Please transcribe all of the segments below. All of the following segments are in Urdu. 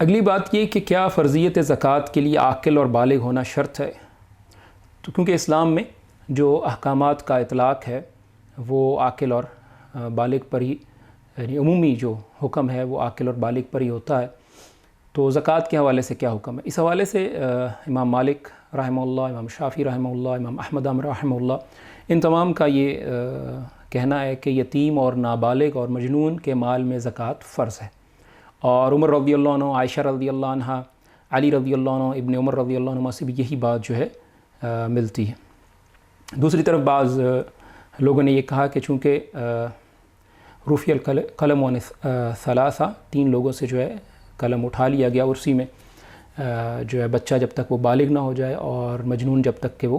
اگلی بات یہ کہ کیا فرضیت زکوٰۃ کے لیے عاقل اور بالغ ہونا شرط ہے؟ تو کیونکہ اسلام میں جو احکامات کا اطلاق ہے وہ عاقل اور بالغ پر ہی، یعنی عمومی جو حکم ہے وہ عاقل اور بالغ پر ہی ہوتا ہے، تو زکوٰۃ کے حوالے سے کیا حکم ہے؟ اس حوالے سے امام مالک رحمہ اللہ، امام شافعی رحمہ اللہ، امام احمد رحمہ اللہ، ان تمام کا یہ کہنا ہے کہ یتیم اور نابالغ اور مجنون کے مال میں زکوٰۃ فرض ہے، اور عمر رضی اللہ عنہ، عائشہ رضی اللہ عنہ، علی رضی اللہ عنہ، ابن عمر رضی اللہ عنہ سے بھی یہی بات جو ہے ملتی ہے۔ دوسری طرف بعض لوگوں نے یہ کہا کہ چونکہ رفع القلم عن ثلاثہ، 3 لوگوں سے جو ہے قلم اٹھا لیا گیا، اور اسی میں جو ہے بچہ جب تک وہ بالغ نہ ہو جائے اور مجنون جب تک کہ وہ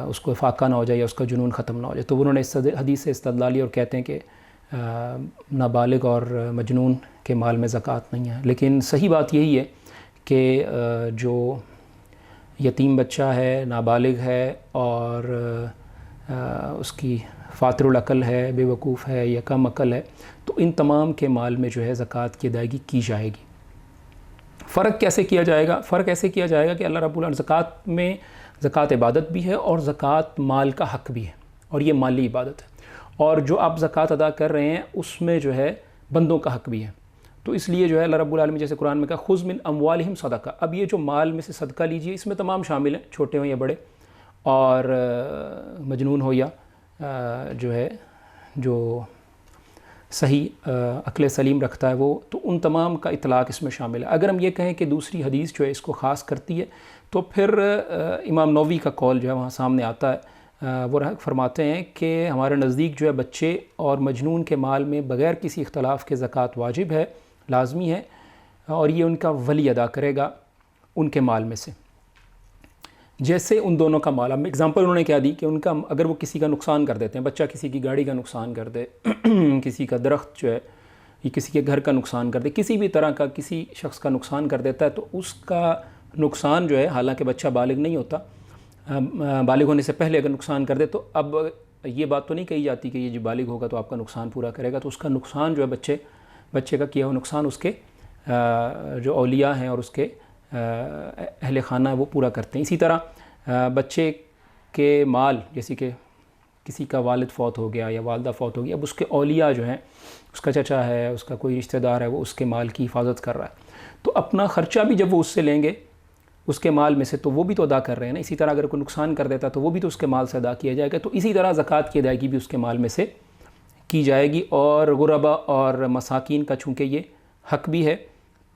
اس کو افاقہ نہ ہو جائے یا اس کا جنون ختم نہ ہو جائے، تو انہوں نے اس حدیث سے استدلال لیا اور کہتے ہیں کہ نابالغ اور مجنون کے مال میں زکوٰۃ نہیں ہے۔ لیکن صحیح بات یہی ہے کہ جو یتیم بچہ ہے، نابالغ ہے اور اس کی فاتر العقل ہے، بے وقوف ہے یا کم عقل ہے، تو ان تمام کے مال میں جو ہے زکوٰۃ کی ادائیگی کی جائے گی۔ فرق کیسے کیا جائے گا؟ فرق ایسے کیا جائے گا کہ اللہ رب العالمین زکوٰۃ میں، زکوٰۃ عبادت بھی ہے اور زکوٰۃ مال کا حق بھی ہے، اور یہ مالی عبادت ہے، اور جو آپ زکوٰۃ ادا کر رہے ہیں اس میں جو ہے بندوں کا حق بھی ہے۔ تو اس لیے جو ہے اللہ رب العالمین جیسے قرآن میں کہا خذ من اموالہم صدقہ، اب یہ جو مال میں سے صدقہ لیجئے، اس میں تمام شامل ہیں، چھوٹے ہوں یا بڑے، اور مجنون ہو یا جو ہے جو صحیح عقل سلیم رکھتا ہے وہ، تو ان تمام کا اطلاق اس میں شامل ہے۔ اگر ہم یہ کہیں کہ دوسری حدیث جو ہے اس کو خاص کرتی ہے، تو پھر امام نووی کا قول جو ہے وہاں سامنے آتا ہے، وہ فرماتے ہیں کہ ہمارے نزدیک جو ہے بچے اور مجنون کے مال میں بغیر کسی اختلاف کے زکوٰۃ واجب ہے، لازمی ہے، اور یہ ان کا ولی ادا کرے گا ان کے مال میں سے، جیسے ان دونوں کا مال۔ اب اگزامپل انہوں نے کیا دی کہ ان کا اگر وہ کسی کا نقصان کر دیتے ہیں، بچہ کسی کی گاڑی کا نقصان کر دے، کسی کا درخت جو ہے یہ کسی کے گھر کا نقصان کر دے، کسی بھی طرح کا کسی شخص کا نقصان کر دیتا ہے، تو اس کا نقصان جو ہے، حالانکہ بچہ بالغ نہیں ہوتا، بالغ ہونے سے پہلے اگر نقصان کر دے، تو اب یہ بات تو نہیں کہی جاتی کہ یہ جو بالغ ہوگا تو آپ کا نقصان پورا کرے گا، تو اس کا نقصان جو ہے بچے کا کیا ہوا نقصان اس کے جو اولیاء ہیں اور اس کے اہل خانہ وہ پورا کرتے ہیں۔ اسی طرح بچے کے مال، جیسے کہ کسی کا والد فوت ہو گیا یا والدہ فوت ہو گئی، اب اس کے اولیاء جو ہیں، اس کا چچا ہے، اس کا کوئی رشتہ دار ہے، وہ اس کے مال کی حفاظت کر رہا ہے، تو اپنا خرچہ بھی جب وہ اس سے لیں گے اس کے مال میں سے، تو وہ بھی تو ادا کر رہے ہیں نا۔ اسی طرح اگر کوئی نقصان کر دیتا تو وہ بھی تو اس کے مال سے ادا کیا جائے گا، تو اسی طرح زکوٰۃ کی ادائیگی بھی اس کے مال میں سے کی جائے گی، اور غربا اور مساکین کا چونکہ یہ حق بھی ہے،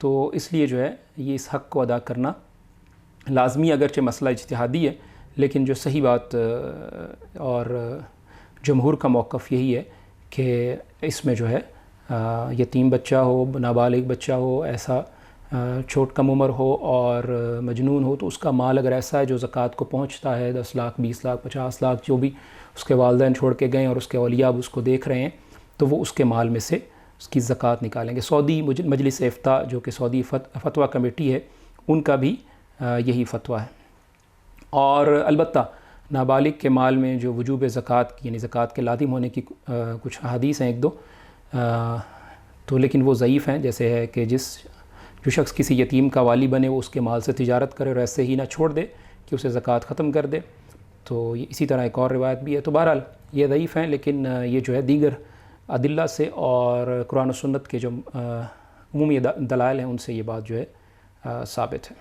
تو اس لیے جو ہے یہ اس حق کو ادا کرنا لازمی، اگرچہ مسئلہ اجتہادی ہے، لیکن جو صحیح بات اور جمہور کا موقف یہی ہے کہ اس میں جو ہے یتیم بچہ ہو، نابالغ بچہ ہو، ایسا چھوٹ کم عمر ہو اور مجنون ہو، تو اس کا مال اگر ایسا ہے جو زکوٰۃ کو پہنچتا ہے، 10 لاکھ 20 لاکھ 50 لاکھ جو بھی اس کے والدین چھوڑ کے گئے اور اس کے اولیاء اب اس کو دیکھ رہے ہیں، تو وہ اس کے مال میں سے اس کی زکوٰۃ نکالیں گے۔ سعودی مجلس افتاء جو کہ سعودی فتویٰ کمیٹی ہے، ان کا بھی یہی فتویٰ ہے۔ اور البتہ نابالغ کے مال میں جو وجوب زکوٰۃ یعنی زکوٰۃ کے لازم ہونے کی کچھ احادیث ہیں 1-2، تو لیکن وہ ضعیف ہیں، جیسے ہے کہ جو شخص کسی یتیم کا والی بنے وہ اس کے مال سے تجارت کرے اور ایسے ہی نہ چھوڑ دے کہ اسے زکوٰۃ ختم کر دے، تو اسی طرح ایک اور روایت بھی ہے۔ تو بہرحال یہ ضعیف ہیں، لیکن یہ جو ہے دیگر ادلہ سے اور قرآن و سنت کے جو عمومی دلائل ہیں ان سے یہ بات جو ہے ثابت ہے۔